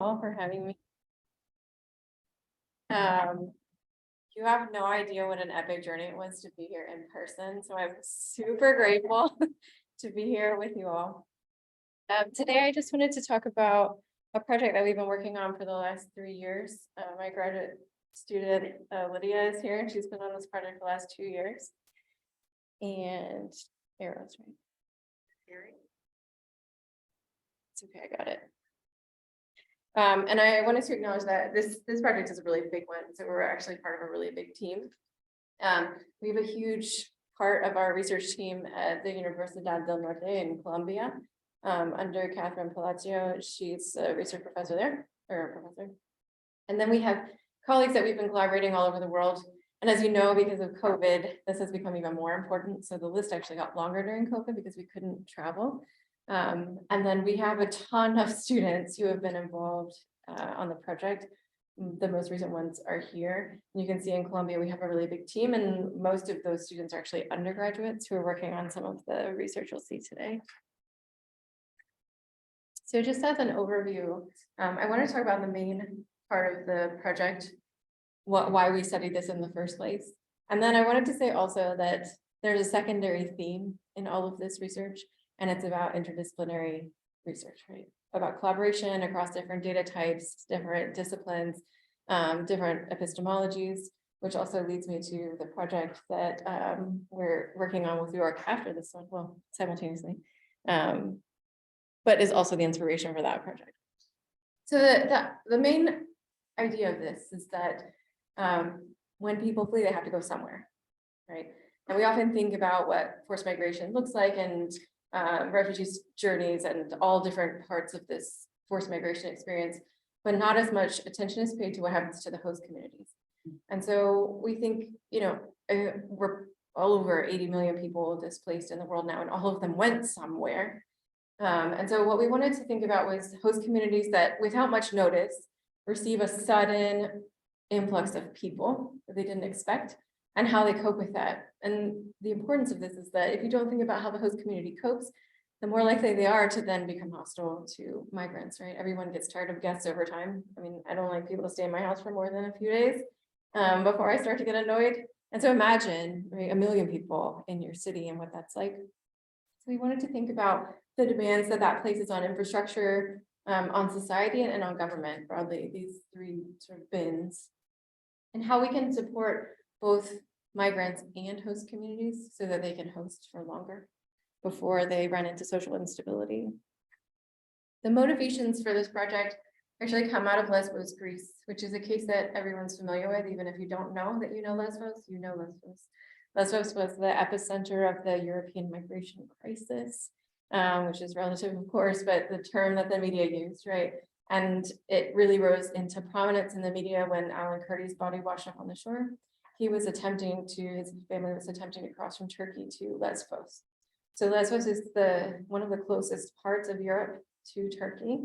all for having me. You have no idea what an epic journey it was to be here in person, so I'm super grateful to be here with you all. Today, I just wanted to talk about a project that we've been working on for the last 3 years. My graduate student, Lydia, is here, and she's been on this project the last 2 years. And Erika's right. It's okay, I got it. And I wanted to acknowledge that this project is a really big one. So we're actually part of a really big team. We have a huge part of our research team at the Universidad del Norte in Colombia, under Catherine Palacio. She's a research professor there, or a professor. And then we have colleagues that we've been collaborating all over the world. And as you know, because of COVID, this has become even more important. So the list actually got longer during COVID because we couldn't travel. And then we have a ton of students who have been involved on the project. The most recent ones are here. You can see in Colombia, we have a really big team, and most of those students are actually undergraduates who are working on some of the research you'll see today. So just as an overview, I want to talk about the main part of the project, why we studied this in the first place. And then I wanted to say also that there's a secondary theme in all of this research, and it's about interdisciplinary research, right? About collaboration across different data types, different disciplines, different epistemologies, which also leads me to the project that we're working on with UARC after this one, well, simultaneously, but is also the inspiration for that project. So the main idea of this is that when people flee, they have to go somewhere, right? And we often think about what forced migration looks like, and refugees' journeys and all different parts of this forced migration experience, but not as much attention is paid to what happens to the host communities. And so we think, we're all over 80 million people displaced in the world now, and all of them went somewhere. And so what we wanted to think about was host communities that, without much notice, receive a sudden influx of people that they didn't expect, and how they cope with that. And the importance of this is that if you don't think about how the host community copes, the more likely they are to then become hostile to migrants, right? Everyone gets tired of guests over time. I mean, I don't like people to stay in my house for more than a few days before I start to get annoyed. And so imagine, right, 1 million people in your city and what that's like. So we wanted to think about the demands that places on infrastructure, on society, and on government broadly, these three sort of bins, and how we can support both migrants and host communities so that they can host for longer before they run into social instability. The motivations for this project actually come out of Lesbos, Greece, which is a case that everyone's familiar with. Even if you don't know that you know Lesbos, you know Lesbos. Lesbos was the epicenter of the European migration crisis, which is relative, of course, but the term that the media used, right? And it really rose into prominence in the media when Alan Kurdi's body washed up on the shore. His family was attempting to cross from Turkey to Lesbos. So Lesbos is one of the closest parts of Europe to Turkey.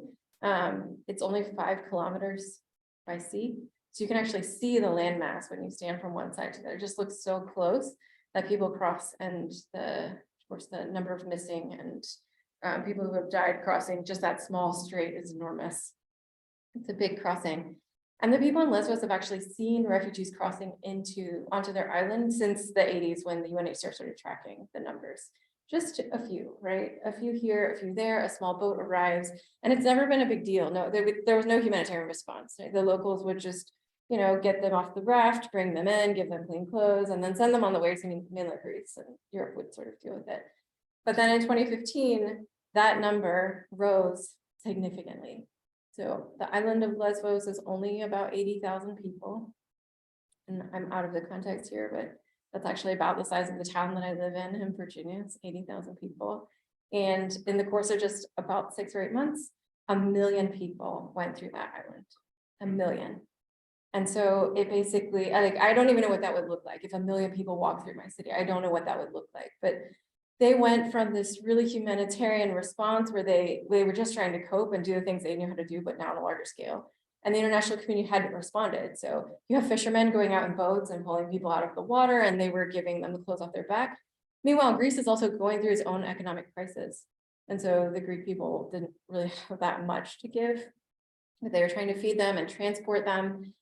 It's only 5 kilometers by sea. So you can actually see the landmass when you stand from one side to the other. It just looks so close that people cross, and of course, the number of missing and people who have died crossing just that small strait is enormous. It's a big crossing. And the people in Lesbos have actually seen refugees crossing onto their island since the 80s, when the UNHCR started tracking the numbers. Just a few, right? A few here, a few there, a small boat arrives, and it's never been a big deal. No, there was no humanitarian response. Right? The locals would just, get them off the raft, bring them in, give them clean clothes, and then send them on the way to mainland Greece, and Europe would sort of deal with it. But then in 2015, that number rose significantly. So the island of Lesbos is only about 80,000 people. And I'm out of the context here, but that's actually about the size of the town that I live in Virginia. It's 80,000 people. And in the course of just about 6 or 8 months, 1 million people went through that island. 1 million. And so it basically, I don't even know what that would look like. If 1 million people walked through my city, I don't know what that would look like. But they went from this really humanitarian response where they were just trying to cope and do the things they knew how to do, but now on a larger scale. And the international community hadn't responded. So you have fishermen going out in boats and pulling people out of the water, and they were giving them the clothes off their back. Meanwhile, Greece is also going through its own economic crisis. And so the Greek people didn't really have that much to give. that they were trying to feed them and transport them.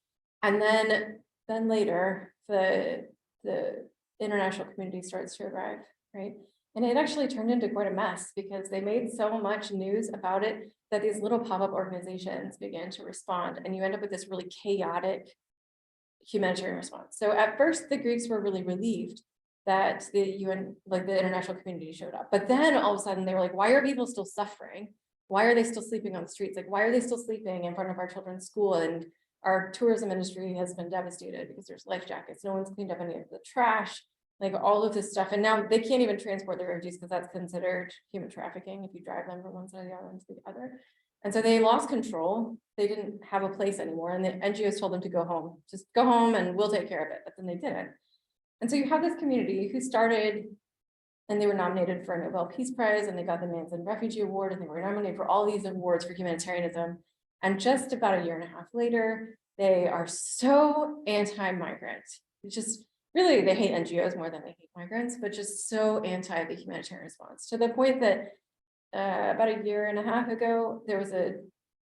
And then later, the international community starts to arrive, right? And it actually turned into quite a mess because they made so much news about it that these little pop-up organizations began to respond, and you end up with this really chaotic humanitarian response. So at first, the Greeks were really relieved that the UN, like the international community, showed up. But then all of a sudden they were like, why are people still suffering? Why are they still sleeping on the streets? Like, why are they still sleeping in front of our children's school? And our tourism industry has been devastated because there's life jackets. No one's cleaned up any of the trash, like all of this stuff. And now they can't even transport their refugees because that's considered human trafficking if you drive them from one side of the island to the other. And so they lost control. They didn't have a place anymore. And the NGOs told them to go home, just go home and we'll take care of it. But then they didn't. And so you have this community who started, and they were nominated for a Nobel Peace Prize, and they got the Manson Refugee Award, and they were nominated for all these awards for humanitarianism. And just about a year and a half later, they are so anti-migrant. It's just really, they hate NGOs more than they hate migrants, but just so anti the humanitarian response, to the point that about a year and a half ago, there was a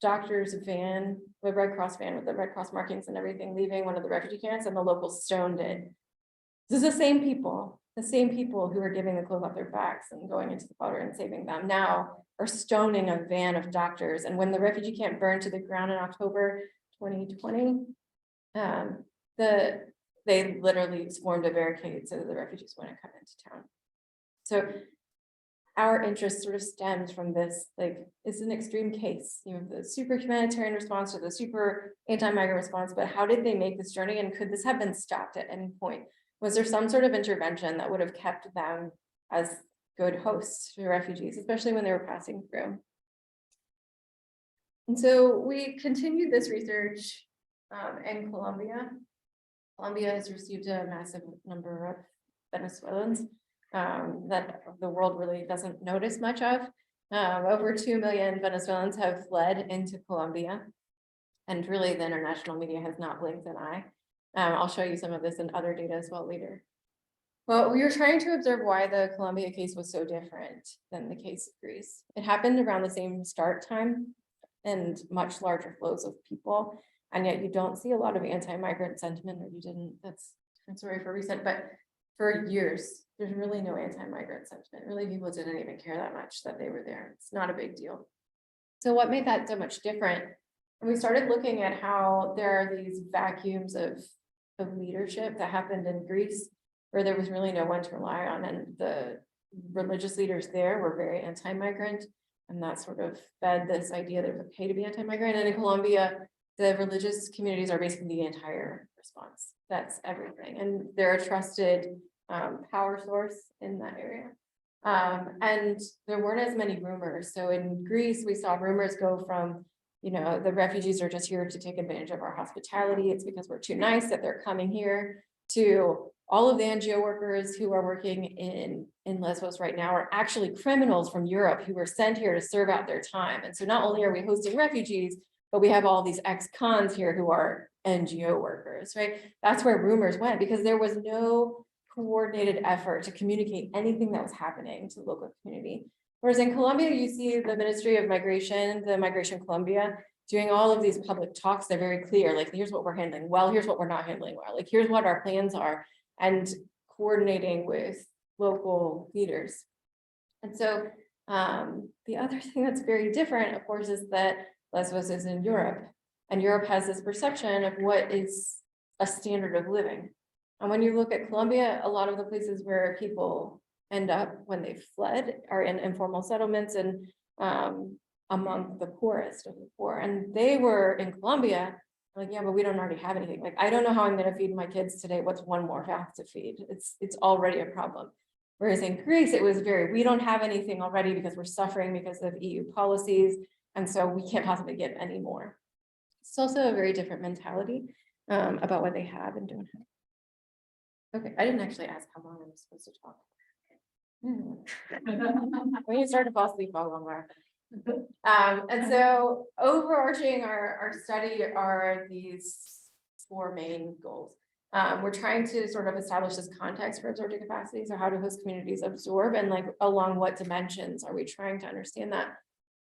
doctor's van, a Red Cross van with the Red Cross markings and everything, leaving one of the refugee camps, and the locals stoned it. This is the same people who are giving the clothes off their backs and going into the water and saving them now are stoning a van of doctors. And when the refugee camp burned to the ground in October 2020, they literally formed a barricade so that the refugees wouldn't come into town. So our interest sort of stems from this, like, it's an extreme case, you know, the super humanitarian response or the super anti-migrant response, but how did they make this journey? And could this have been stopped at any point? Was there some sort of intervention that would have kept them as good hosts to refugees, especially when they were passing through? And so we continued this research in Colombia. Colombia has received a massive number of Venezuelans that the world really doesn't notice much of. Over 2 million Venezuelans have fled into Colombia, and really the international media has not blinked an eye. I'll show you some of this in other data as well later. Well, we were trying to observe why the Colombia case was so different than the case of Greece. It happened around the same start time and much larger flows of people, and yet you don't see a lot of anti-migrant sentiment, or you didn't. That's, I'm sorry for recent, but for years, there's really no anti-migrant sentiment. Really, people didn't even care that much that they were there. It's not a big deal. So what made that so much different? And we started looking at how there are these vacuums of leadership that happened in Greece, where there was really no one to rely on, and the religious leaders there were very anti-migrant, and that sort of fed this idea that it was okay to be anti-migrant. And in Colombia, the religious communities are basically the entire response. That's everything, and they're a trusted power source in that area. And there weren't as many rumors. So in Greece, we saw rumors go from, you know, the refugees are just here to take advantage of our hospitality. It's because we're too nice that they're coming here, to all of the NGO workers who are working in Lesbos right now are actually criminals from Europe who were sent here to serve out their time. And so not only are we hosting refugees, but we have all these ex-cons here who are NGO workers, right? That's where rumors went, because there was no coordinated effort to communicate anything that was happening to the local community. Whereas in Colombia, you see the Ministry of Migration, the Migration Colombia, doing all of these public talks. They're very clear, like, here's what we're handling well, here's what we're not handling well, like, here's what our plans are, and coordinating with local leaders. And so the other thing that's very different, of course, is that Lesbos is in Europe, and Europe has this perception of what is a standard of living. And when you look at Colombia, a lot of the places where people end up when they've fled are in informal settlements and among the poorest of the poor. And they were in Colombia, like, yeah, but we don't already have anything. Like, I don't know how I'm going to feed my kids today. What's one more mouth to feed? It's already a problem. Whereas in Greece, it was we don't have anything already because we're suffering because of EU policies. And so we can't possibly give any more. It's also a very different mentality about what they have and don't have. Okay, I didn't actually ask how long I'm supposed to talk. When you start to fall asleep, how long are. And so overarching our study are these 4 main goals. We're trying to sort of establish this context for absorptive capacity. So how do host communities absorb, and like along what dimensions are we trying to understand that?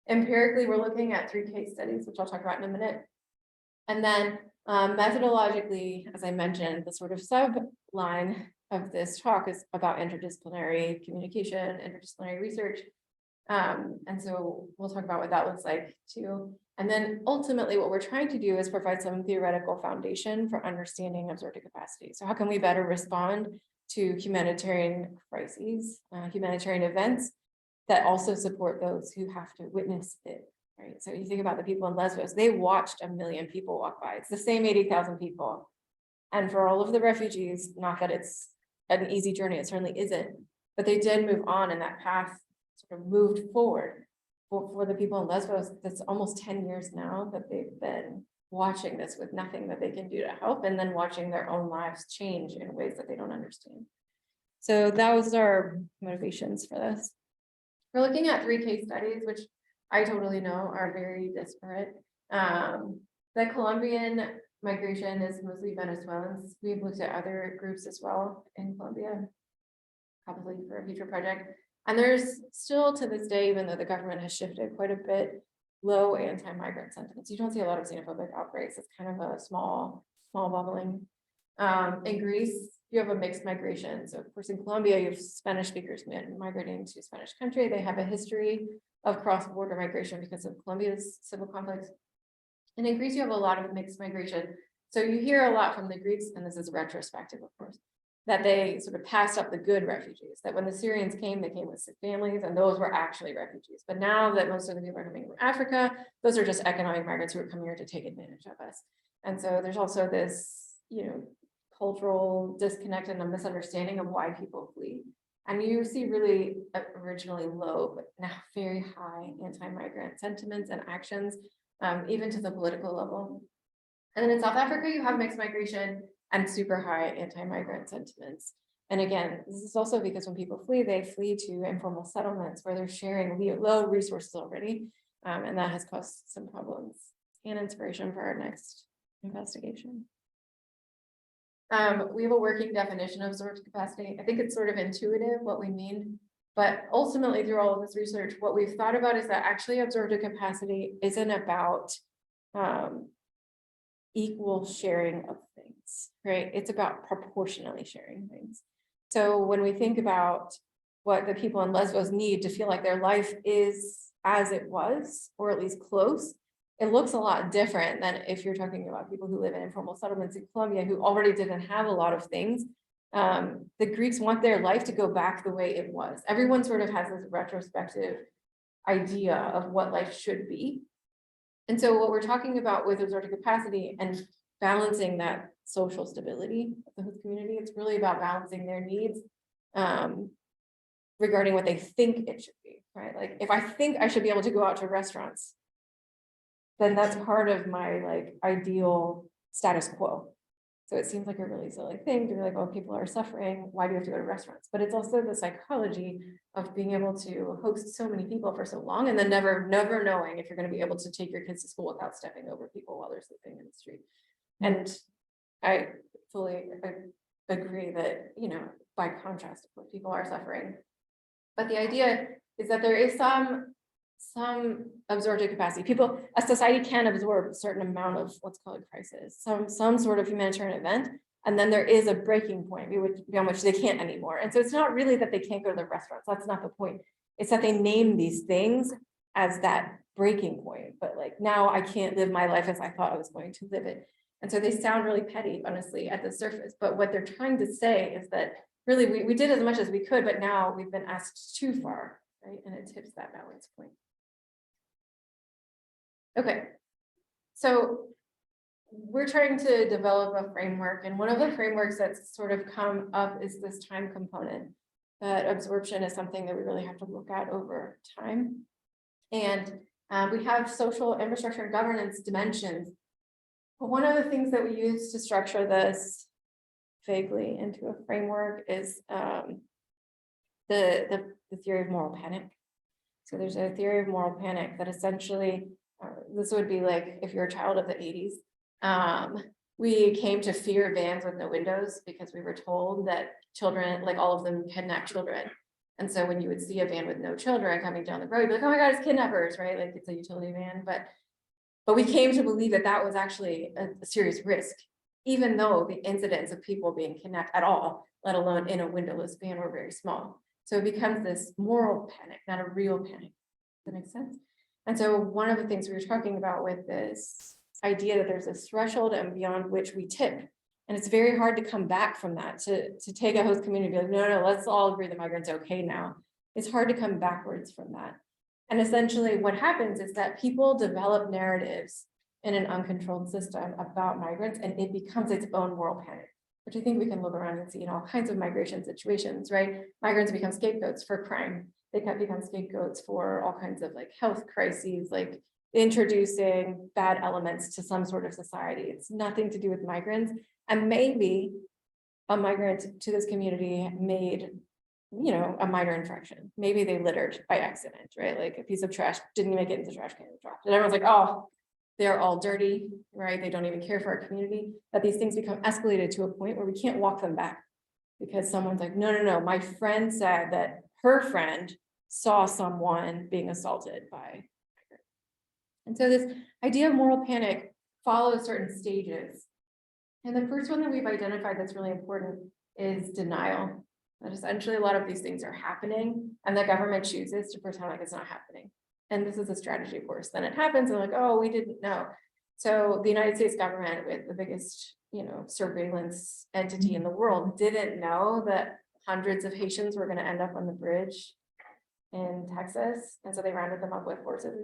Empirically, we're looking at 3 case studies, which I'll talk about in a minute. And then methodologically, as I mentioned, the sort of subline of this talk is about interdisciplinary communication, interdisciplinary research. And so we'll talk about what that looks like too. And then ultimately what we're trying to do is provide some theoretical foundation for understanding absorptive capacity. So how can we better respond to humanitarian crises, humanitarian events that also support those who have to witness it, right? So you think about the people in Lesbos, they watched 1 million people walk by. It's the same 80,000 people. And for all of the refugees, not that it's an easy journey, it certainly isn't, but they did move on, and that path sort of moved forward. For the people in Lesbos, that's almost 10 years now that they've been watching this with nothing that they can do to help, and then watching their own lives change in ways that they don't understand. So that was our motivations for this. We're looking at 3 case studies, which I totally know are very disparate. The Colombian migration is mostly Venezuelans. We've looked at other groups as well in Colombia, probably for a future project. And there's still to this day, even though the government has shifted quite a bit, low anti-migrant sentiments. You don't see a lot of xenophobic outbreaks. It's kind of a small bubbling. In Greece, you have a mixed migration. So of course in Colombia, you have Spanish speakers migrating to Spanish country. They have a history of cross-border migration because of Colombia's civil conflicts. And in Greece, you have a lot of mixed migration. So you hear a lot from the Greeks, and this is retrospective, of course, that they sort of passed up the good refugees, that when the Syrians came, they came with sick families, and those were actually refugees. But now that most of the people are coming from Africa, those are just economic migrants who are coming here to take advantage of us. And so there's also this, cultural disconnect and a misunderstanding of why people flee. And you see really originally low, but now very high anti-migrant sentiments and actions, even to the political level. And then in South Africa, you have mixed migration and super high anti-migrant sentiments. And again, this is also because when people flee, they flee to informal settlements where they're sharing low resources already. And that has caused some problems and inspiration for our next investigation. We have a working definition of absorptive capacity. I think it's sort of intuitive what we mean, but ultimately through all of this research, what we've thought about is that actually absorptive capacity isn't about equal sharing of things, right? It's about proportionally sharing things. So when we think about what the people in Lesbos need to feel like their life is as it was, or at least close, it looks a lot different than if you're talking about people who live in informal settlements in Colombia who already didn't have a lot of things. The Greeks want their life to go back the way it was. Everyone sort of has this retrospective idea of what life should be. And so what we're talking about with absorptive capacity and balancing that social stability of the host community, it's really about balancing their needs regarding what they think it should be, right? Like if I think I should be able to go out to restaurants, then that's part of my ideal status quo. So it seems like a really silly thing to be like, oh, people are suffering, why do you have to go to restaurants? But it's also the psychology of being able to host so many people for so long and then never knowing if you're going to be able to take your kids to school without stepping over people while they're sleeping in the street. And I fully agree that, by contrast, what people are suffering. But the idea is that there is some absorptive capacity. A society can absorb a certain amount of what's called a crisis, some sort of humanitarian event, and then there is a breaking point beyond which they can't anymore. And so it's not really that they can't go to the restaurants. That's not the point. It's that they name these things as that breaking point. But now I can't live my life as I thought I was going to live it. And so they sound really petty, honestly, at the surface. But what they're trying to say is that really we did as much as we could, but now we've been asked too far, right? And it tips that balance point. Okay, so we're trying to develop a framework, and one of the frameworks that's sort of come up is this time component, that absorption is something that we really have to look at over time. And we have social infrastructure and governance dimensions. But one of the things that we use to structure this vaguely into a framework is the theory of moral panic. So there's a theory of moral panic that essentially, this would be like if you're a child of the 80s, we came to fear vans with no windows because we were told that children, all of them kidnap children. And so when you would see a van with no children coming down the road, you'd be like, oh my God, it's kidnappers, right? Like it's a utility van. But we came to believe that that was actually a serious risk, even though the incidents of people being kidnapped at all, let alone in a windowless van, were very small. So it becomes this moral panic, not a real panic. Does that make sense? And so one of the things we were talking about with this idea that there's this threshold and beyond which we tip. And it's very hard to come back from that, to take a host community and be like, no, let's all agree the migrants okay now. It's hard to come backwards from that. And essentially what happens is that people develop narratives in an uncontrolled system about migrants, and it becomes its own moral panic, which I think we can look around and see in all kinds of migration situations, right? Migrants become scapegoats for crime. They can become scapegoats for all kinds of like health crises, like introducing bad elements to some sort of society. It's nothing to do with migrants. And maybe a migrant to this community made, a minor infraction. Maybe they littered by accident, right? Like a piece of trash didn't make it into the trash can and dropped. And everyone's like, oh, they're all dirty, right? They don't even care for our community. But these things become escalated to a point where we can't walk them back because someone's like, no, my friend said that her friend saw someone being assaulted by. And so this idea of moral panic follows certain stages. And the first one that we've identified that's really important is denial. That essentially a lot of these things are happening and the government chooses to pretend like it's not happening. And this is a strategy, of course. Then it happens and like, oh, we didn't know. So the United States government, with the biggest, surveillance entity in the world, didn't know that hundreds of Haitians were going to end up on the bridge in Texas. And so they rounded them up with horses.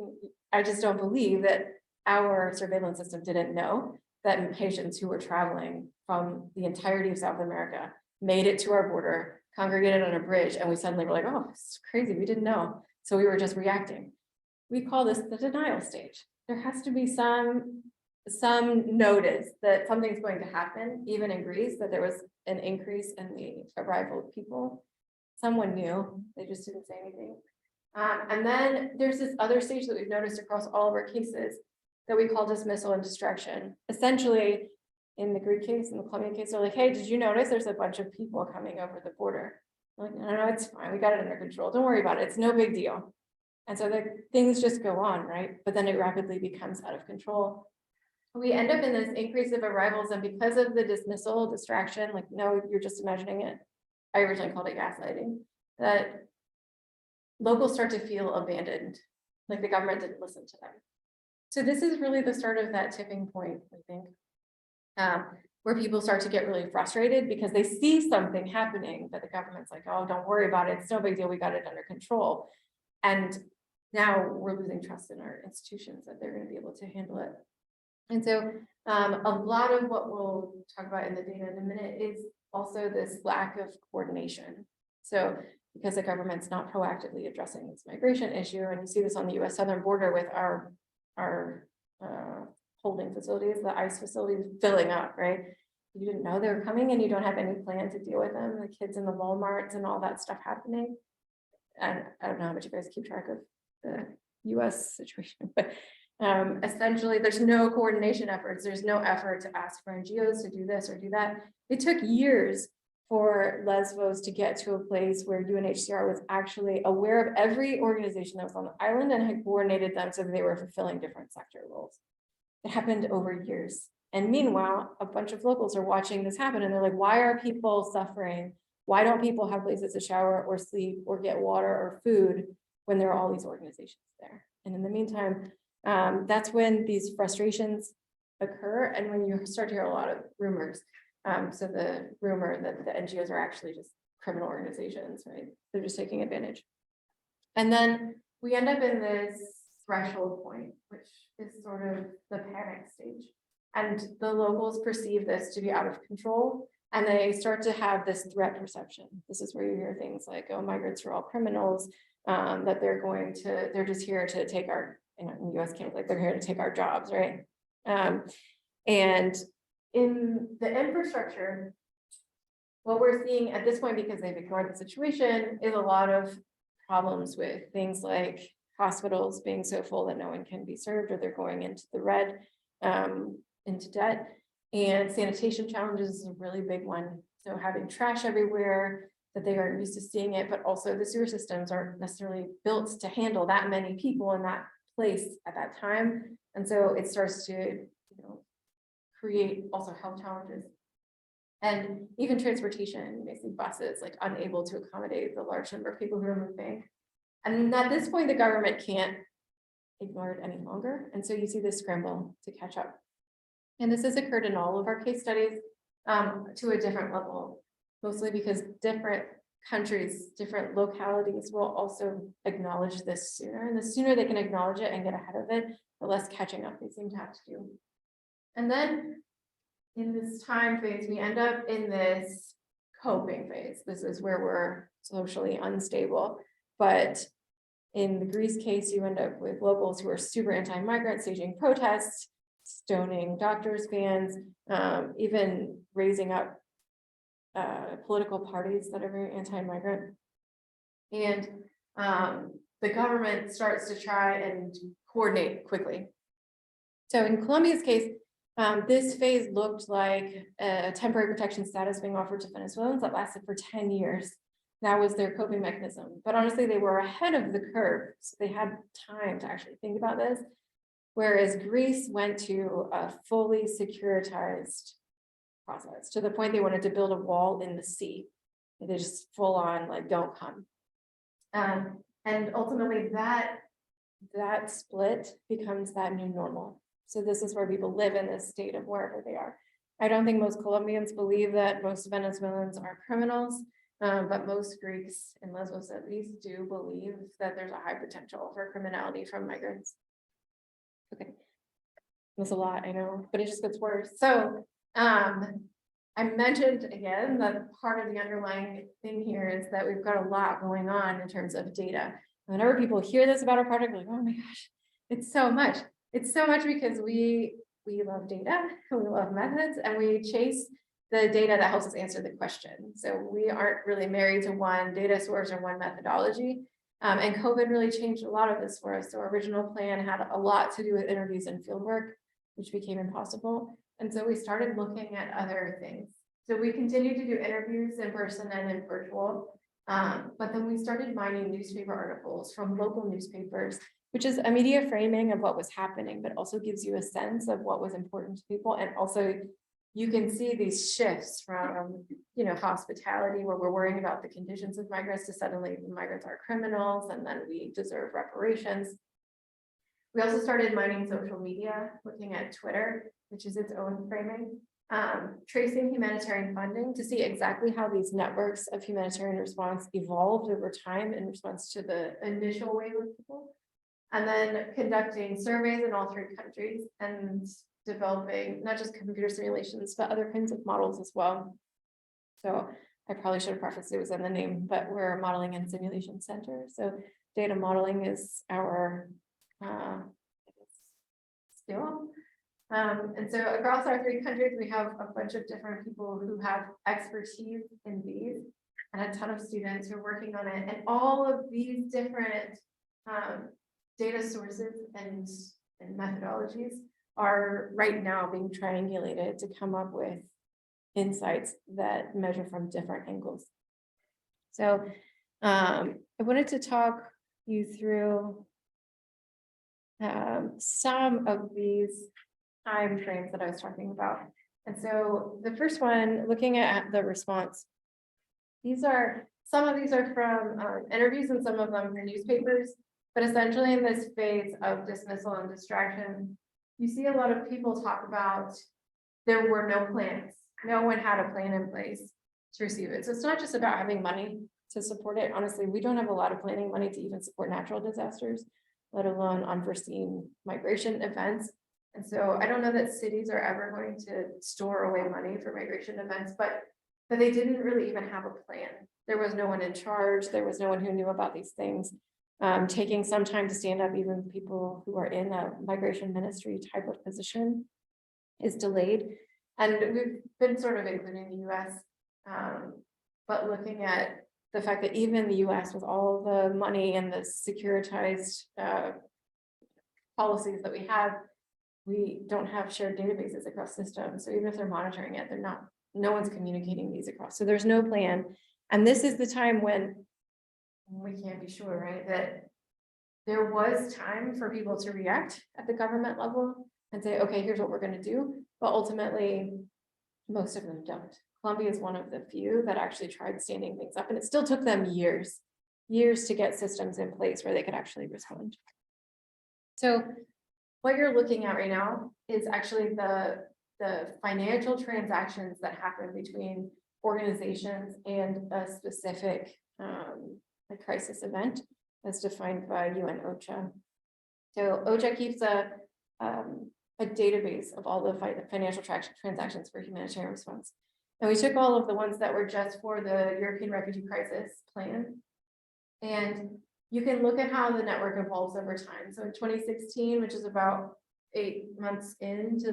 I just don't believe that our surveillance system didn't know that Haitians who were traveling from the entirety of South America made it to our border, congregated on a bridge, and we suddenly were like, oh, it's crazy, we didn't know. So we were just reacting. We call this the denial stage. There has to be some notice that something's going to happen, even in Greece, that there was an increase in the arrival of people. Someone knew, they just didn't say anything. And then there's this other stage that we've noticed across all of our cases that we call dismissal and distraction. Essentially, in the Greek case and the Colombian case, they're like, hey, did you notice there's a bunch of people coming over the border? We're like, no, it's fine. We got it under control. Don't worry about it. It's no big deal. And so the things just go on, right? But then it rapidly becomes out of control. We end up in this increase of arrivals, and because of the dismissal, distraction, like, no, you're just imagining it. I originally called it gaslighting, that locals start to feel abandoned, like the government didn't listen to them. So this is really the start of that tipping point, I think, where people start to get really frustrated because they see something happening, but the government's like, oh, don't worry about it. It's no big deal. We got it under control. And now we're losing trust in our institutions that they're going to be able to handle it. And so a lot of what we'll talk about in the data in a minute is also this lack of coordination. So because the government's not proactively addressing this migration issue, and you see this on the US southern border with our holding facilities, the ICE facilities filling up, right? You didn't know they were coming and you don't have any plan to deal with them, the kids in the Walmarts and all that stuff happening. And I don't know how much you guys keep track of the US situation, but essentially there's no coordination efforts. There's no effort to ask for NGOs to do this or do that. It took years for Lesbos to get to a place where UNHCR was actually aware of every organization that was on the island and had coordinated them so that they were fulfilling different sector roles. It happened over years. And meanwhile, a bunch of locals are watching this happen and they're like, why are people suffering? Why don't people have places to shower or sleep or get water or food when there are all these organizations there? And in the meantime, that's when these frustrations occur and when you start to hear a lot of rumors. So the rumor that the NGOs are actually just criminal organizations, right? They're just taking advantage. And then we end up in this threshold point, which is sort of the panic stage. And the locals perceive this to be out of control. And they start to have this threat perception. This is where you hear things like, oh, migrants are all criminals, that they're just here to take our, in US camps, like they're here to take our jobs, right? And in the infrastructure, what we're seeing at this point, because they've ignored the situation, is a lot of problems with things like hospitals being so full that no one can be served, or they're going into the red, into debt. And sanitation challenges is a really big one. So having trash everywhere, that they aren't used to seeing it, but also the sewer systems aren't necessarily built to handle that many people in that place at that time. And so it starts to, create also health challenges. And even transportation, you may see buses like unable to accommodate the large number of people who are moving. And at this point, the government can't ignore it any longer. And so you see this scramble to catch up. And this has occurred in all of our case studies to a different level, mostly because different countries, different localities will also acknowledge this sooner. And the sooner they can acknowledge it and get ahead of it, the less catching up they seem to have to do. And then in this time phase, we end up in this coping phase. This is where we're socially unstable. But in the Greece case, you end up with locals who are super anti-migrant, staging protests, stoning doctors' vans, even raising up political parties that are very anti-migrant. And the government starts to try and coordinate quickly. So in Colombia's case, this phase looked like a temporary protection status being offered to Venezuelans that lasted for 10 years. That was their coping mechanism. But honestly, they were ahead of the curve, so they had time to actually think about this. Whereas Greece went to a fully securitized process to the point they wanted to build a wall in the sea. They just full on like, don't come. And ultimately that split becomes that new normal. So this is where people live in this state of wherever they are. I don't think most Colombians believe that most Venezuelans are criminals, but most Greeks and Lesbos at least do believe that there's a high potential for criminality from migrants. Okay, that's a lot, I know, but it just gets worse. So I mentioned again that part of the underlying thing here is that we've got a lot going on in terms of data. Whenever people hear this about our project, like, oh my gosh, it's so much. It's so much because we love data, we love methods, and we chase the data that helps us answer the question. So we aren't really married to one data source or one methodology. And COVID really changed a lot of this for us. So our original plan had a lot to do with interviews and fieldwork, which became impossible. And so we started looking at other things. So we continued to do interviews in person and in virtual, but then we started mining newspaper articles from local newspapers, which is a media framing of what was happening, but also gives you a sense of what was important to people. And also you can see these shifts from, hospitality, where we're worrying about the conditions of migrants, to suddenly the migrants are criminals and then we deserve reparations. We also started mining social media, looking at Twitter, which is its own framing, tracing humanitarian funding to see exactly how these networks of humanitarian response evolved over time in response to the initial wave of people, and then conducting surveys in all 3 countries and developing not just computer simulations, but other kinds of models as well. So I probably should have prefaced it was in the name, but we're a modeling and simulation center. So data modeling is our skill. And so across our 3 countries, we have a bunch of different people who have expertise in these, and a ton of students who are working on it. And all of these different data sources and methodologies are right now being triangulated to come up with insights that measure from different angles. So I wanted to talk you through some of these time frames that I was talking about. And so the first one, looking at the response, some of these are from interviews and some of them from newspapers, but essentially in this phase of dismissal and distraction, you see a lot of people talk about there were no plans. No one had a plan in place to receive it. So it's not just about having money to support it. Honestly, we don't have a lot of planning money to even support natural disasters, let alone unforeseen migration events. And so I don't know that cities are ever going to store away money for migration events, but they didn't really even have a plan. There was no one in charge. There was no one who knew about these things. Taking some time to stand up, even people who are in a migration ministry type of position, is delayed. And we've been sort of including the US, but looking at the fact that even the US, with all the money and the securitized policies that we have, we don't have shared databases across systems. So even if they're monitoring it, no one's communicating these across. So there's no plan. And this is the time when we can't be sure, right, that there was time for people to react at the government level and say, okay, here's what we're going to do. But ultimately, most of them don't. Colombia is one of the few that actually tried standing things up, and it still took them years to get systems in place where they could actually respond. So what you're looking at right now is actually the financial transactions that happen between organizations and a specific a crisis event as defined by UN OCHA. So OCHA keeps a database of all the financial transactions for humanitarian response. And we took all of the ones that were just for the European refugee crisis plan. And you can look at how the network evolves over time. So in 2016, which is about 8 months into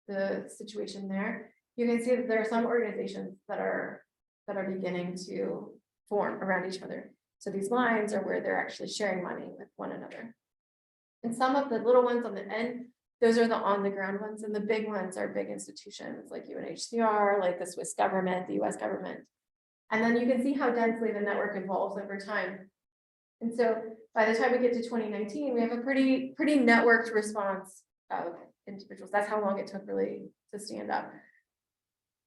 the situation there, you can see that there are some organizations that are beginning to form around each other. So these lines are where they're actually sharing money with one another. And some of the little ones on the end, those are the on the ground ones, and the big ones are big institutions like UNHCR, like the Swiss government, the US government. And then you can see how densely the network evolves over time. And so by the time we get to 2019, we have a pretty networked response of individuals. That's how long it took really to stand up.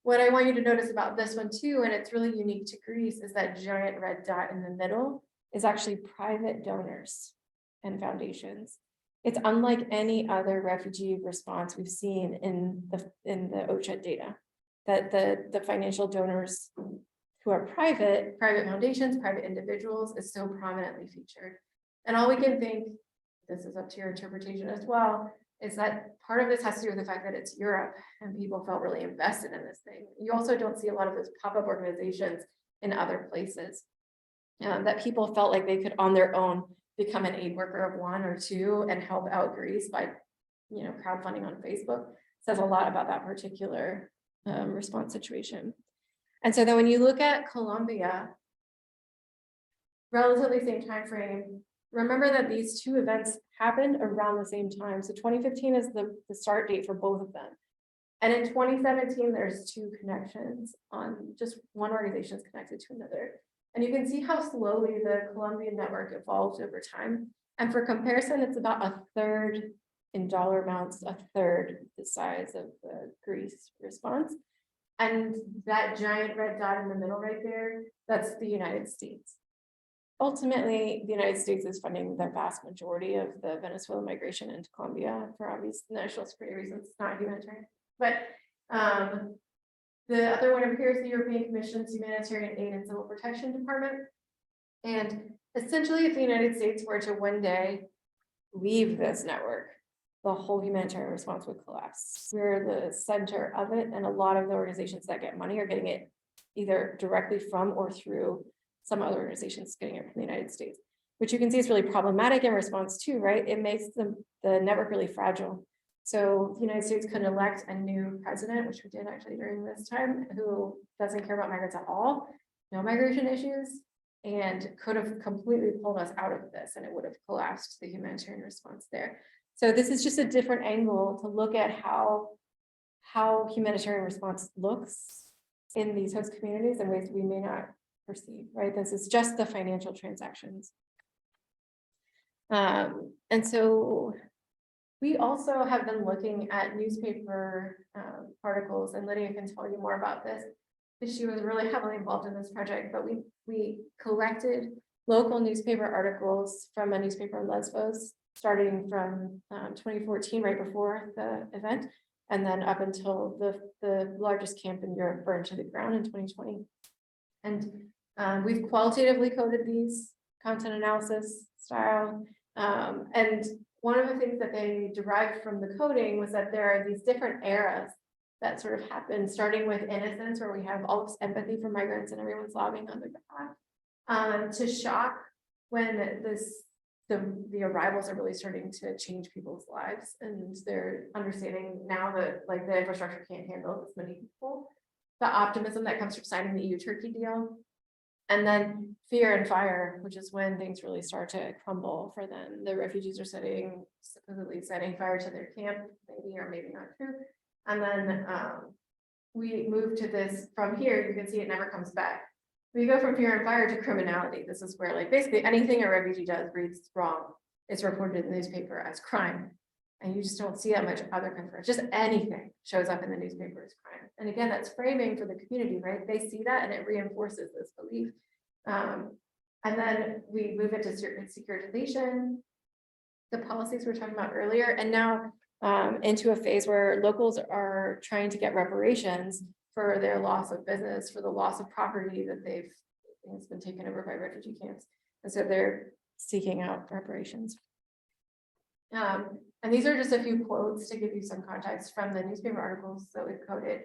What I want you to notice about this one too, and it's really unique to Greece, is that giant red dot in the middle is actually private donors and foundations. It's unlike any other refugee response we've seen in the OCHA data, that the financial donors who are private foundations, private individuals, is so prominently featured. And all we can think, this is up to your interpretation as well, is that part of this has to do with the fact that it's Europe and people felt really invested in this thing. You also don't see a lot of those pop-up organizations in other places, that people felt like they could on their own become an aid worker of one or two and help out Greece by, crowdfunding on Facebook. Says a lot about that particular response situation. And so then when you look at Colombia, relatively same time frame, remember that these two events happened around the same time. So 2015 is the start date for both of them. And in 2017, there's two connections on just one organization is connected to another. And you can see how slowly the Colombian network evolved over time. And for comparison, it's about a third in dollar amounts, a third the size of the Greece response. And that giant red dot in the middle right there, that's the United States. Ultimately, the United States is funding the vast majority of the Venezuelan migration into Colombia for obvious national security reasons. It's not humanitarian. But the other one over here is the European Commission's Humanitarian Aid and Civil Protection Department. And essentially, if the United States were to one day leave this network, the whole humanitarian response would collapse. We're the center of it, and a lot of the organizations that get money are getting it either directly from or through some other organizations getting it from the United States, which you can see is really problematic in response to, right? It makes the network really fragile. So the United States could elect a new president, which we did actually during this time, who doesn't care about migrants at all, no migration issues, and could have completely pulled us out of this, and it would have collapsed the humanitarian response there. So this is just a different angle to look at how humanitarian response looks in these host communities in ways we may not perceive, right? This is just the financial transactions. And so we also have been looking at newspaper articles, and Lydia can tell you more about this, because she was really heavily involved in this project, but we collected local newspaper articles from a newspaper in Lesbos, starting from 2014, right before the event, and then up until the largest camp in Europe burned to the ground in 2020. And we've qualitatively coded these content analysis style. And one of the things that they derived from the coding was that there are these different eras that sort of happen, starting with innocence, where we have all this empathy for migrants and everyone's lobbying on their behalf, to shock, when the arrivals are really starting to change people's lives, and they're understanding now that like the infrastructure can't handle this many people. The optimism that comes from signing the EU-Turkey deal, and then fear and fire, which is when things really start to crumble for them. The refugees are supposedly setting fire to their camp, maybe or maybe not true. And then we move to this from here. You can see it never comes back. We go from fear and fire to criminality. This is where like basically anything a refugee does reads wrong. It's reported in the newspaper as crime. And you just don't see that much other concerns. Just anything shows up in the newspaper as crime. And again, that's framing for the community, right? They see that and it reinforces this belief. And then we move into securitization, the policies we were talking about earlier, and now into a phase where locals are trying to get reparations for their loss of business, for the loss of property that it's been taken over by refugee camps. And so they're seeking out reparations. And these are just a few quotes to give you some context from the newspaper articles that we've coded.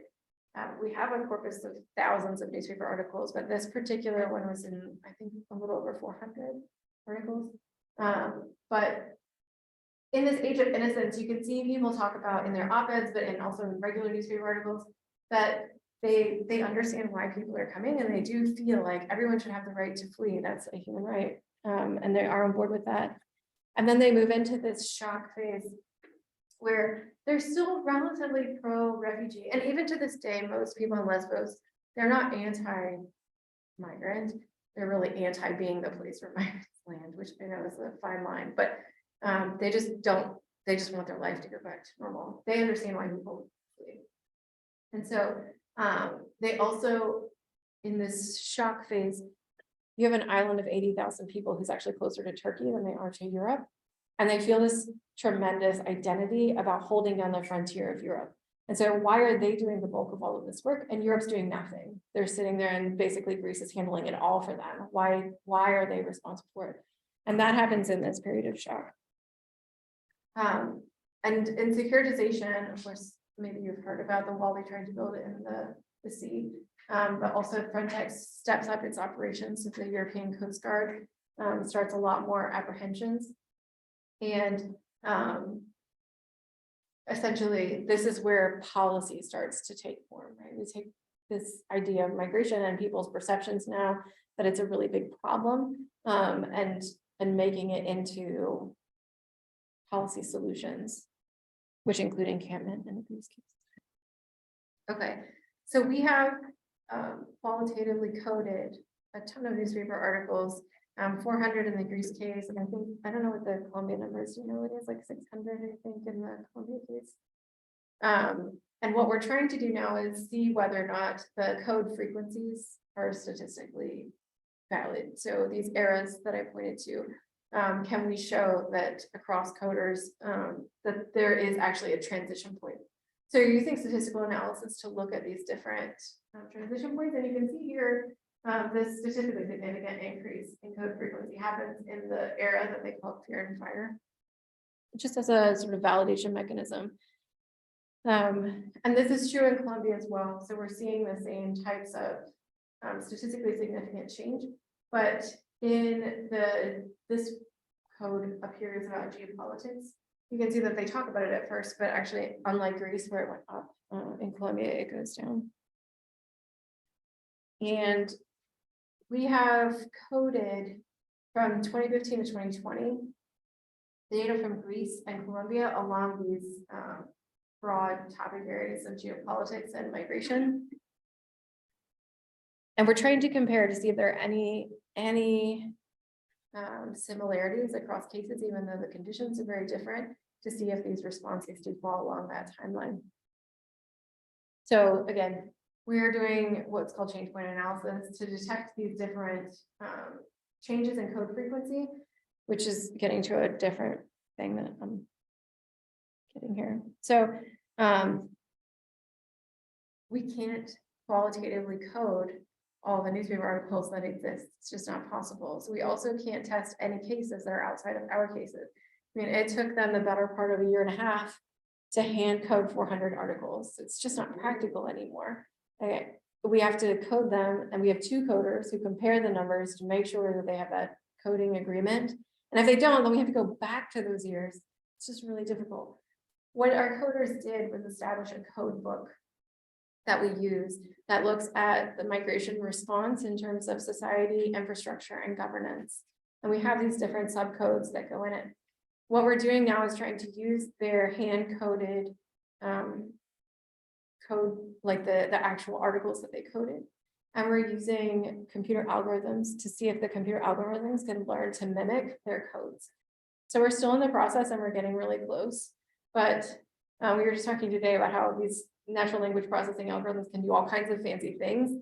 We have a corpus of thousands of newspaper articles, but this particular one was in, I think, a little over 400 articles. But in this age of innocence, you can see people talk about in their op-eds, but in also in regular newspaper articles, that they understand why people are coming, and they do feel like everyone should have the right to flee. That's a human right, and they are on board with that. And then they move into this shock phase where they're still relatively pro-refugee. And even to this day, most people in Lesbos, they're not anti-migrant. They're really anti being the place where migrants land, which I know is a fine line, but they just want their life to go back to normal. They understand why people flee. And so they also, in this shock phase, you have an island of 80,000 people who's actually closer to Turkey than they are to Europe. And they feel this tremendous identity about holding down the frontier of Europe. And so why are they doing the bulk of all of this work and Europe's doing nothing? They're sitting there and basically Greece is handling it all for them. Why are they responsible for it? And that happens in this period of shock. And in securitization, of course, maybe you've heard about the wall they tried to build in the sea. But also Frontex steps up its operations. So the European Coast Guard starts a lot more apprehensions. And essentially, this is where policy starts to take form, right? We take this idea of migration and people's perceptions now that it's a really big problem, and making it into policy solutions, which include encampment in these cases. Okay, so we have qualitatively coded a ton of newspaper articles, 400 in the Greece case, and I don't know what the Colombia number is, you know, it is like 600, I think, in the Colombia case. And what we're trying to do now is see whether or not the code frequencies are statistically valid. So these errors that I pointed to, can we show that across coders that there is actually a transition point? So you're using statistical analysis to look at these different transition points, and you can see here this statistically significant increase in code frequency happens in the era that they call fear and fire, just as a sort of validation mechanism. And this is true in Colombia as well. So we're seeing the same types of statistically significant change, but in this code appears about geopolitics. You can see that they talk about it at first, but actually, unlike Greece, where it went up, in Colombia, it goes down. And we have coded from 2015 to 2020 data from Greece and Colombia along these broad topic areas of geopolitics and migration. And we're trying to compare to see if there are any similarities across cases, even though the conditions are very different, to see if these responses do fall along that timeline. So again, we're doing what's called change point analysis to detect these different changes in code frequency, which is getting to a different thing that I'm getting here. So we can't qualitatively code all the newspaper articles that exist. It's just not possible. So we also can't test any cases that are outside of our cases. I mean, it took them the better part of 1.5 years to hand code 400 articles. It's just not practical anymore. Okay. We have to code them, and we have 2 coders who compare the numbers to make sure that they have that coding agreement. And if they don't, then we have to go back to those years. It's just really difficult. What our coders did was establish a code book that we use that looks at the migration response in terms of society, infrastructure, and governance. And we have these different subcodes that go in it. What we're doing now is trying to use their hand-coded code, like the actual articles that they coded, and we're using computer algorithms to see if the computer algorithms can learn to mimic their codes. So we're still in the process and we're getting really close, but we were just talking today about how these natural language processing algorithms can do all kinds of fancy things.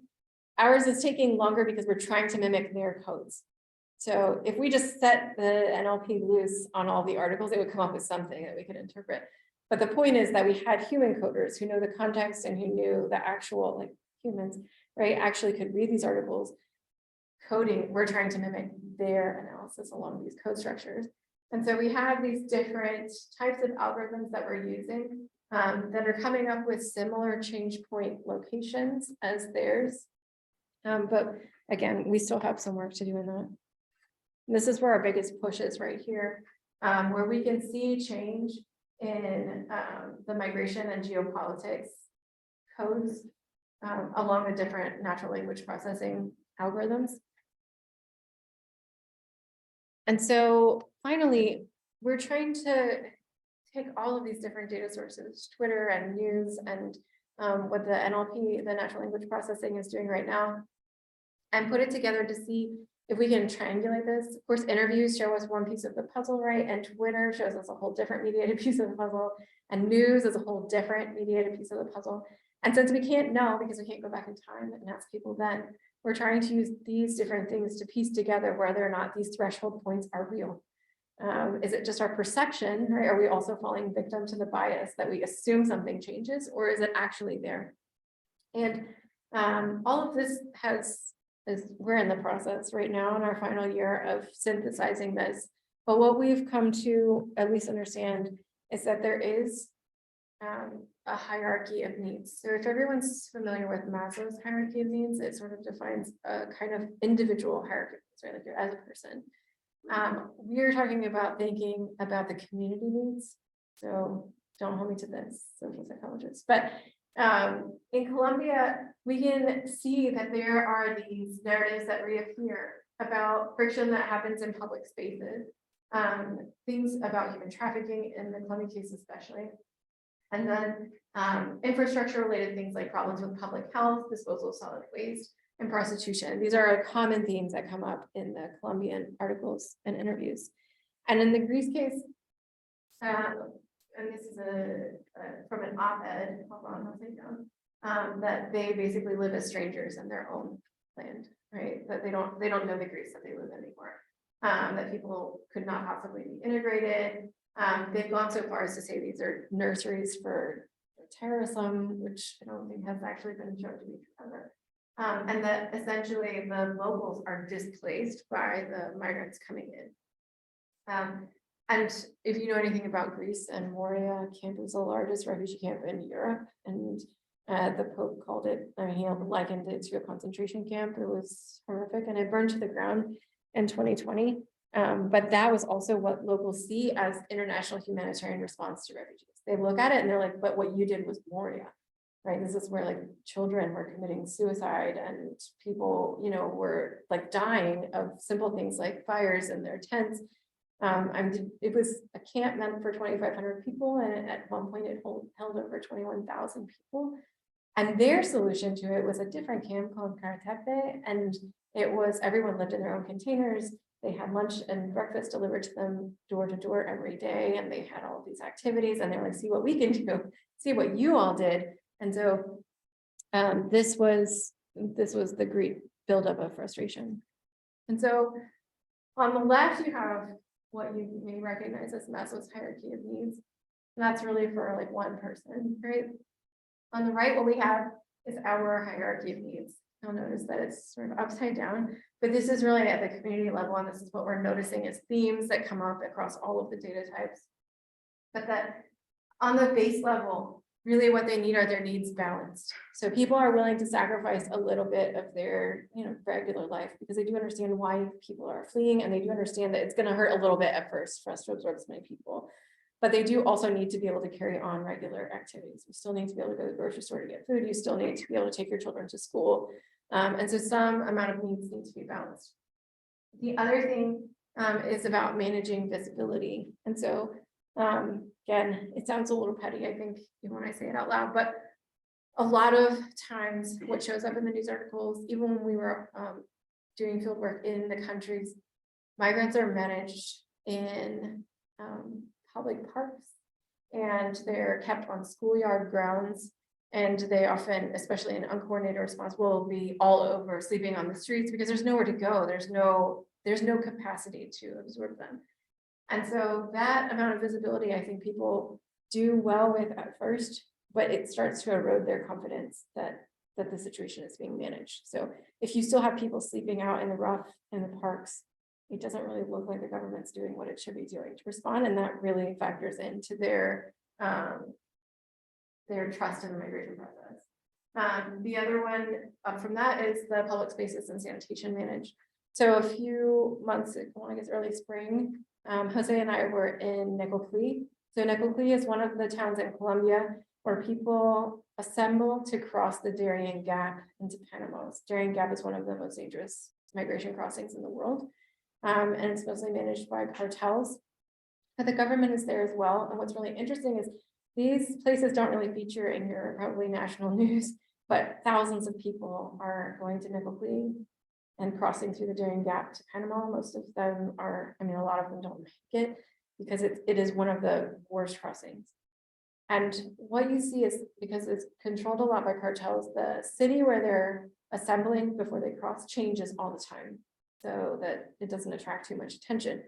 Ours is taking longer because we're trying to mimic their codes. So if we just set the NLP loose on all the articles, it would come up with something that we could interpret. But the point is that we had human coders who know the context and who knew the actual, like humans, right, actually could read these articles. Coding, we're trying to mimic their analysis along these code structures. And so we have these different types of algorithms that we're using that are coming up with similar change point locations as theirs. But again, we still have some work to do in that. And this is where our biggest push is right here, where we can see change in the migration and geopolitics codes along the different natural language processing algorithms. And so finally, we're trying to take all of these different data sources, Twitter and news and what the NLP, the natural language processing is doing right now, and put it together to see if we can triangulate this. Of course, interviews show us one piece of the puzzle, right? And Twitter shows us a whole different mediated piece of the puzzle, and news is a whole different mediated piece of the puzzle. And since we can't know, because we can't go back in time and ask people then, we're trying to use these different things to piece together whether or not these threshold points are real. Is it just our perception, right? Are we also falling victim to the bias that we assume something changes, or is it actually there? And all of this we're in the process right now in our final year of synthesizing this. But what we've come to at least understand is that there is a hierarchy of needs. So if everyone's familiar with Maslow's hierarchy of needs, it sort of defines a kind of individual hierarchy, right? Like you're as a person. We're talking about thinking about the community needs. So don't hold me to this, social psychologists. But in Colombia, we can see that there are these narratives that reappear about friction that happens in public spaces, things about human trafficking in the Colombian case especially, and then infrastructure related things like problems with public health, disposal of solid waste, and prostitution. These are common themes that come up in the Colombian articles and interviews. And in the Greece case, and this is from an op-ed, that they basically live as strangers in their own land, right? That they don't know the Greece that they live in anymore. That people could not possibly be integrated. They've gone so far as to say these are nurseries for terrorism, which I don't think has actually been shown to be true ever. And that essentially the locals are displaced by the migrants coming in. And if you know anything about Greece and Moria camp, was the largest refugee camp in Europe, and the Pope called it, he likened it to a concentration camp. It was horrific, and it burned to the ground in 2020. But that was also what locals see as international humanitarian response to refugees. They look at it and they're like, but what you did was Moria, right? This is where like children were committing suicide and people, were like dying of simple things like fires in their tents. It was a camp meant for 2,500 people, and at one point it held over 21,000 people. And their solution to it was a different camp called Characterizing, and it was everyone lived in their own containers. They had lunch and breakfast delivered to them door to door every day, and they had all of these activities. And they're like, "See what we can do. See what you all did." And so this was the great buildup of frustration. And so on the left, you have what you may recognize as Maslow's hierarchy of needs. And that's really for like one person, right? On the right, what we have is our hierarchy of needs. You'll notice that it's sort of upside down, but this is really at the community level, and this is what we're noticing as themes that come up across all of the data types. But that on the base level, really what they need are their needs balanced. So people are willing to sacrifice a little bit of their regular life because they do understand why people are fleeing, and they do understand that it's going to hurt a little bit at first for us to absorb so many people. But they do also need to be able to carry on regular activities. You still need to be able to go to the grocery store to get food. You still need to be able to take your children to school. And so some amount of needs need to be balanced. The other thing is about managing visibility. And so again, it sounds a little petty, I think, when I say it out loud, but a lot of times what shows up in the news articles, even when we were doing field work in the countries, migrants are managed in public parks, and they're kept on schoolyard grounds. And they often, especially in uncoordinated response, will be all over, sleeping on the streets because there's nowhere to go. There's no capacity to absorb them. And so that amount of visibility, I think people do well with at first, but it starts to erode their confidence that the situation is being managed. So if you still have people sleeping out in the rough in the parks, it doesn't really look like the government's doing what it should be doing to respond, and that really factors into their trust in the migration process. The other one up from that is the public spaces and sanitation managed. So a few months ago, I guess early spring, Jose and I were in Necoclí. So Necoclí is one of the towns in Colombia where people assemble to cross the Darien Gap into Panama. Darien Gap is one of the most dangerous migration crossings in the world. And it's mostly managed by cartels, but the government is there as well. And what's really interesting is these places don't really feature in your probably national news, but thousands of people are going to Necoclí and crossing through the Darien Gap to Panama. Most of them are, I mean, a lot of them don't make it because it is one of the worst crossings. And what you see is, because it's controlled a lot by cartels, the city where they're assembling before they cross changes all the time so that it doesn't attract too much attention.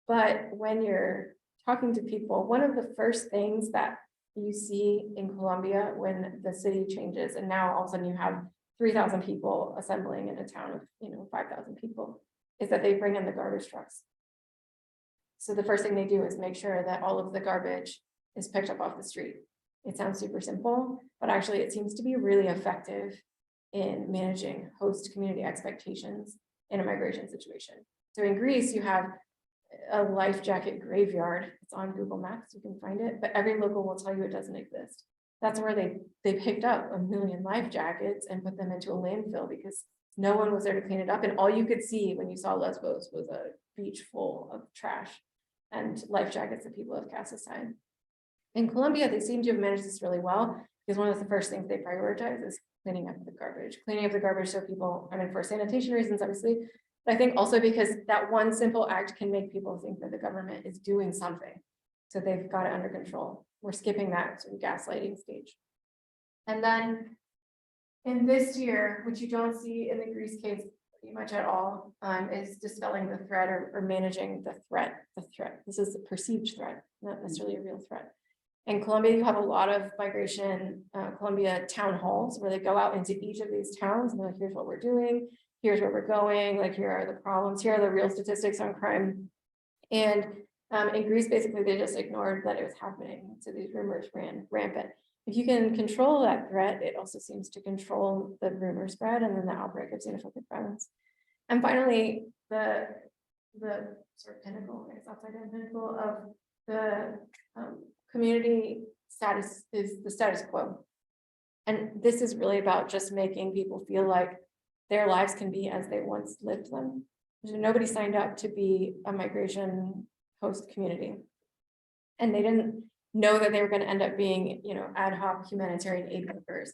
But when you're talking to people, one of the first things that you see in Colombia when the city changes, and now all of a sudden you have 3,000 people assembling in a town of 5,000 people, is that they bring in the garbage trucks. So the first thing they do is make sure that all of the garbage is picked up off the street. It sounds super simple, but actually it seems to be really effective in managing host community expectations in a migration situation. So in Greece, you have a life jacket graveyard. It's on Google Maps, you can find it, but every local will tell you it doesn't exist. That's where they picked up 1 million life jackets and put them into a landfill because no one was there to clean it up. And all you could see when you saw Lesbos was a beach full of trash and life jackets that people have cast aside. In Colombia, they seem to have managed this really well because one of the first things they prioritize is cleaning up the garbage so people, I mean, for sanitation reasons, obviously, but I think also because that one simple act can make people think that the government is doing something. So they've got it under control. We're skipping that sort of gaslighting stage. And then in this year, which you don't see in the Greece case pretty much at all, is dispelling the threat or managing the threat. This is a perceived threat, not necessarily a real threat. In Colombia, you have a lot of migration, Colombia town halls where they go out into each of these towns and they're like, here's what we're doing, here's where we're going, like here are the problems, here are the real statistics on crime. And in Greece, basically, they just ignored that it was happening. So these rumors ran rampant. If you can control that threat, it also seems to control the rumor spread and then the outbreak of xenophobic violence. And finally, the sort of pinnacle, I guess, outside the pinnacle of the community status is the status quo. And this is really about just making people feel like their lives can be as they once lived them. Nobody signed up to be a migration host community. And they didn't know that they were going to end up being, ad hoc humanitarian aid workers.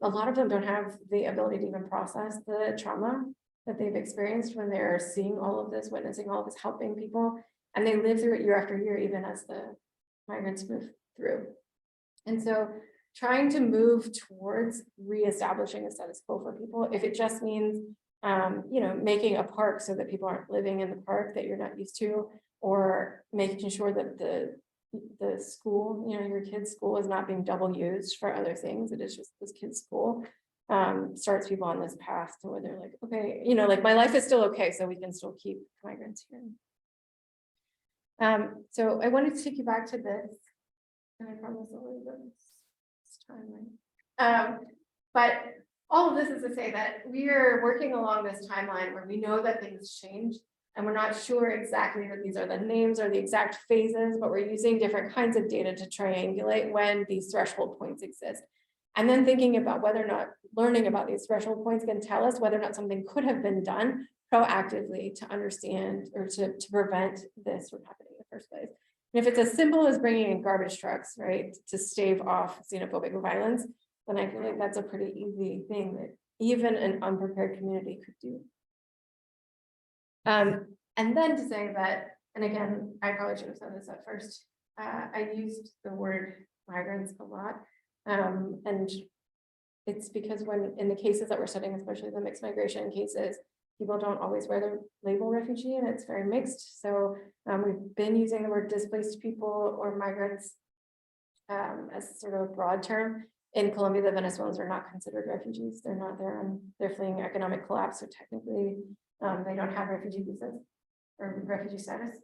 A lot of them don't have the ability to even process the trauma that they've experienced when they're seeing all of this, witnessing all of this, helping people. And they live through it year after year, even as the migrants move through. And so trying to move towards reestablishing a status quo for people, if it just means, making a park so that people aren't living in the park that you're not used to, or making sure that the school, your kid's school is not being double used for other things, it is just this kid's school, starts people on this path to where they're like, okay, like my life is still okay, so we can still keep migrants here. So I wanted to take you back to this, and I promise I'll leave this timeline. But all of this is to say that we are working along this timeline where we know that things change, and we're not sure exactly that these are the names or the exact phases, but we're using different kinds of data to triangulate when these threshold points exist. And then thinking about whether or not learning about these threshold points can tell us whether or not something could have been done proactively to understand or to prevent this from happening in the first place. And if it's as simple as bringing in garbage trucks, right, to stave off xenophobic violence, then I feel like that's a pretty easy thing that even an unprepared community could do. And then to say that, and again, I probably should have said this at first, I used the word migrants a lot. And it's because when in the cases that we're studying, especially the mixed migration cases, people don't always wear the label refugee and it's very mixed. So we've been using the word displaced people or migrants as sort of a broad term. In Colombia, the Venezuelans are not considered refugees. They're not there. They're fleeing economic collapse. So technically, they don't have refugee visas or refugee status.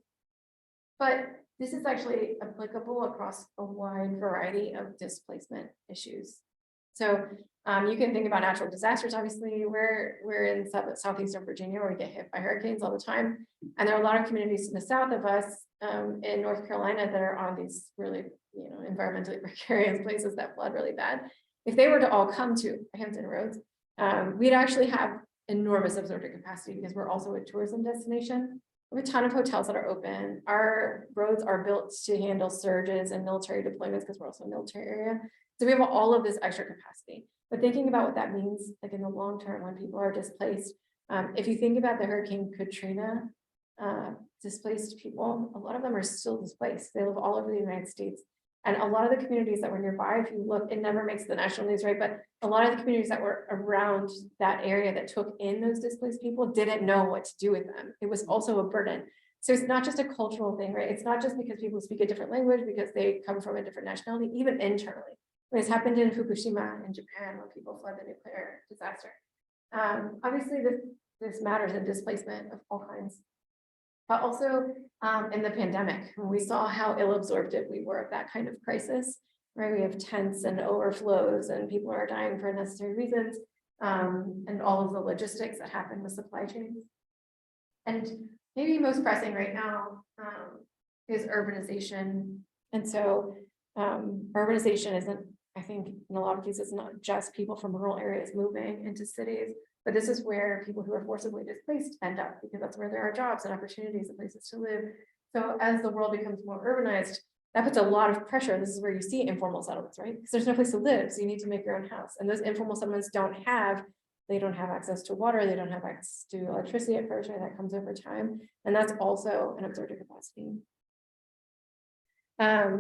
But this is actually applicable across a wide variety of displacement issues. So you can think about natural disasters. Obviously, we're in southeastern Virginia where we get hit by hurricanes all the time. And there are a lot of communities in the south of us in North Carolina that are on these really, environmentally precarious places that flood really bad. If they were to all come to Hampton Roads, we'd actually have enormous absorptive capacity because we're also a tourism destination. We have a ton of hotels that are open. Our roads are built to handle surges and military deployments because we're also a military area. So we have all of this extra capacity. But thinking about what that means, like in the long term, when people are displaced, if you think about the Hurricane Katrina displaced people, a lot of them are still displaced. They live all over the United States. And a lot of the communities that were nearby, if you look, it never makes the national news, right? But a lot of the communities that were around that area that took in those displaced people didn't know what to do with them. It was also a burden. So it's not just a cultural thing, right? It's not just because people speak a different language, because they come from a different nationality, even internally. It's happened in Fukushima in Japan when people fled the nuclear disaster. Obviously, this matters in displacement of all kinds. But also in the pandemic, when we saw how ill-absorptive we were of that kind of crisis, right? We have tents and overflows and people are dying for unnecessary reasons, and all of the logistics that happen with supply chains. And maybe most pressing right now is urbanization. And so urbanization isn't, I think in a lot of cases, not just people from rural areas moving into cities, but this is where people who are forcibly displaced end up, because that's where there are jobs and opportunities and places to live. So as the world becomes more urbanized, that puts a lot of pressure. This is where you see informal settlements, right? Because there's no place to live, so you need to make your own house. And those informal settlements don't have access to water, they don't have access to electricity at first, right? That comes over time. And that's also an absorptive capacity. I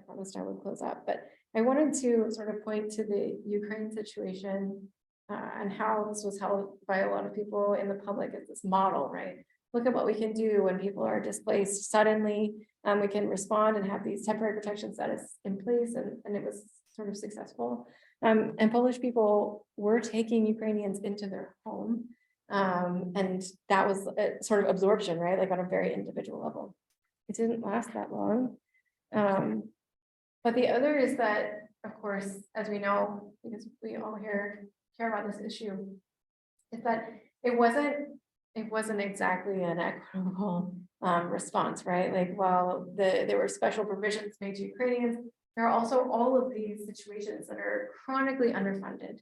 promised I would close up, but I wanted to sort of point to the Ukraine situation and how this was held by a lot of people in the public as this model, right? Look at what we can do when people are displaced suddenly. We can respond and have these temporary protection status in place, and it was sort of successful. And Polish people were taking Ukrainians into their home, and that was a sort of absorption, right? Like on a very individual level. It didn't last that long. But the other is that, of course, as we know, because we all care about this issue, is that it wasn't exactly an equitable response, right? Like, while there were special provisions made to Ukrainians, there are also all of these situations that are chronically underfunded.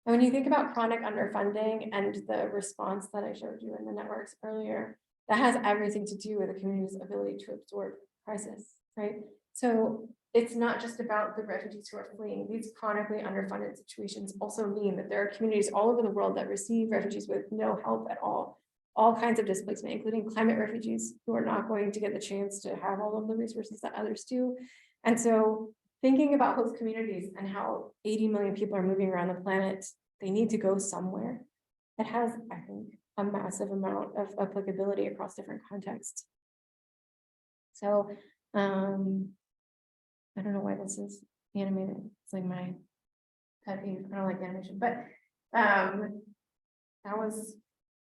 And when you think about chronic underfunding and the response that I showed you in the networks earlier, that has everything to do with the community's ability to absorb crisis, right? So it's not just about the refugees who are fleeing. These chronically underfunded situations also mean that there are communities all over the world that receive refugees with no help at all kinds of displacement, including climate refugees who are not going to get the chance to have all of the resources that others do. And so thinking about host communities and how 80 million people are moving around the planet, they need to go somewhere. It has, I think, a massive amount of applicability across different contexts. So I don't know why this is animated. It's like my pet peeve. I don't like animation, but that was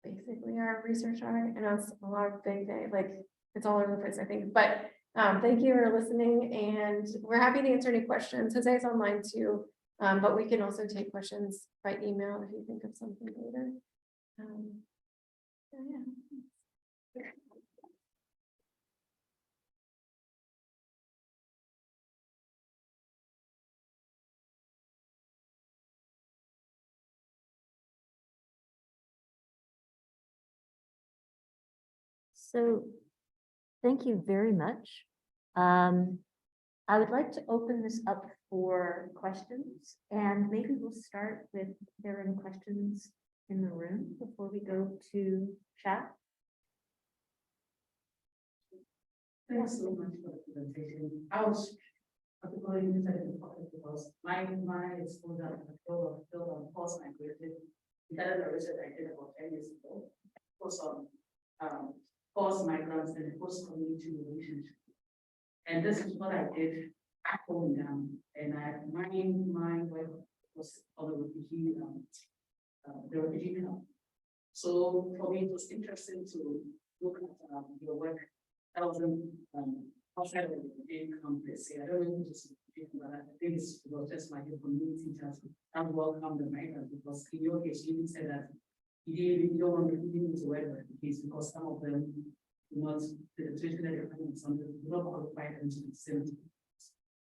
basically our research on it. And it's a lot of big day, like it's all over the place, I think. But thank you for listening, and we're happy to answer any questions. Jose is online too, but we can also take questions by email if you think of something later. Yeah. So thank you very much. I would like to open this up for questions, and maybe we'll start with if there are any questions in the room before we go to chat. Thanks so much for the presentation. I was particularly interested in the topic because my exposure to the field of forced migration, that is a research I did about 10 years ago, was on forced migrants and post-community relationship. And this is what I did back home down. And my work was on the refugee camp. So for me, it was interesting to look at your work. I wasn't outside of the refugee camp, let's say. I don't know if it's but I think it's just like a community just and welcome the migrants, because in your case, you said that you don't want to use the word refugees because some of them do not, the situation that you're having, some do not qualify them to the facility.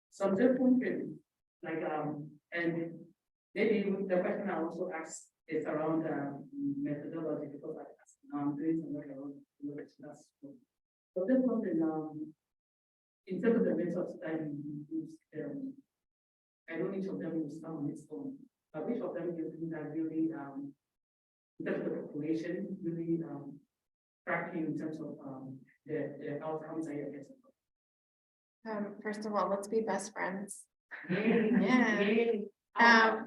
So I'm just wondering, like, and maybe the question I also asked is around methodology, because I'm doing some work around that's cool. But this one, in terms of the method study you use, I know each of them will stand on its own, but which of them you think that really, in terms of the population, really tracking in terms of the outcomes that you're getting? First of all, let's be best friends. Yeah.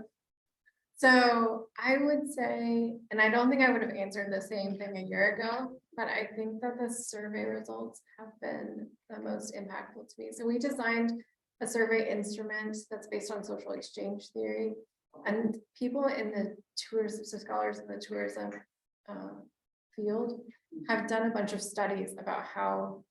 So I would say, and I don't think I would have answered the same thing a year ago, but I think that the survey results have been the most impactful to me. So we designed a survey instrument that's based on social exchange theory, and people in the tourism, so scholars in the tourism field have done a bunch of studies about how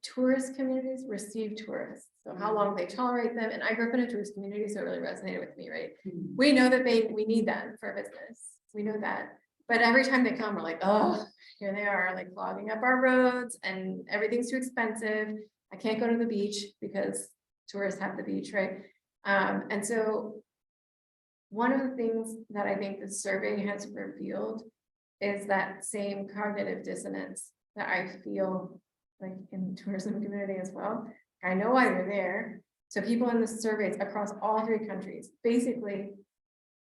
tourist communities receive tourists. So how long they tolerate them. And I grew up in a tourist community, so it really resonated with me, right? We know that we need them for business. We know that. But every time they come, we're like, oh, here they are, like clogging up our roads and everything's too expensive. I can't go to the beach because tourists have the beach, right? And so one of the things that I think the survey has revealed is that same cognitive dissonance that I feel like in the tourism community as well. I know why they're there. So people in the surveys across all 3 countries, basically,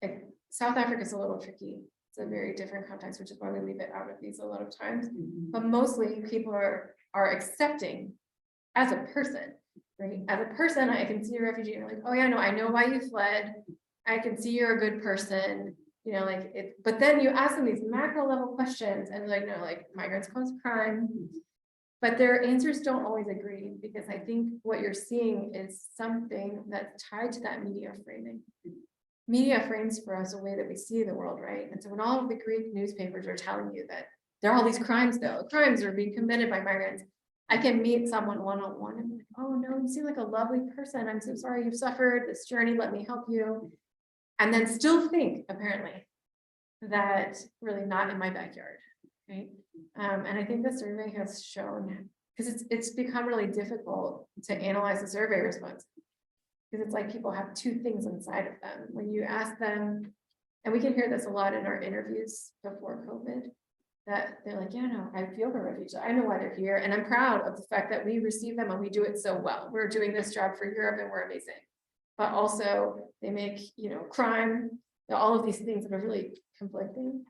like South Africa is a little tricky. It's a very different context, which is why we leave it out of these a lot of times. But mostly people are accepting as a person, right? As a person, I can see a refugee and I'm like, oh yeah, no, I know why you fled. I can see you're a good person, you know, like it, but then you ask them these macro level questions and they're like, no, like migrants cause crime. But their answers don't always agree, because I think what you're seeing is something that's tied to that media framing. Media frames for us a way that we see the world, right? And so when all of the Greek newspapers are telling you that there are all these crimes, though, crimes are being committed by migrants, I can meet someone one-on-one and be like, oh no, you seem like a lovely person. I'm so sorry you've suffered this journey. Let me help you. And then still think, apparently, that really not in my backyard, right? And I think the survey has shown, because it's become really difficult to analyze the survey response, because it's like people have 2 things inside of them. When you ask them, and we can hear this a lot in our interviews before COVID, that they're like, yeah, no, I feel the refugee. I know why they're here. And I'm proud of the fact that we receive them and we do it so well. We're doing this job for Europe and we're amazing. But also they make, you know, crime, all of these things that are really conflicting.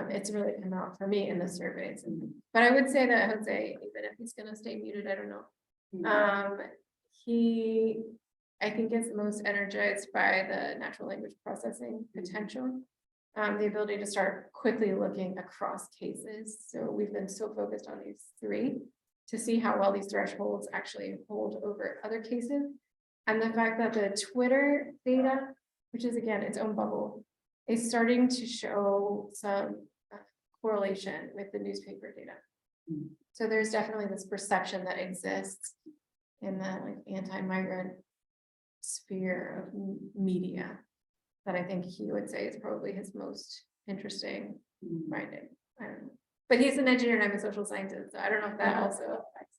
It's really come out for me in the surveys. But I would say that Jose, even if he's going to stay muted, I don't know. I think is most energized by the natural language processing potential, the ability to start quickly looking across cases. So we've been so focused on these 3 to see how well these thresholds actually hold over other cases. And the fact that the Twitter data, which is again its own bubble, is starting to show some correlation with the newspaper data. So there's definitely this perception that exists in the like anti-migrant sphere of media that I think he would say is probably his most interesting finding. I don't know. But he's an engineer and I'm a social scientist, so I don't know if that also affects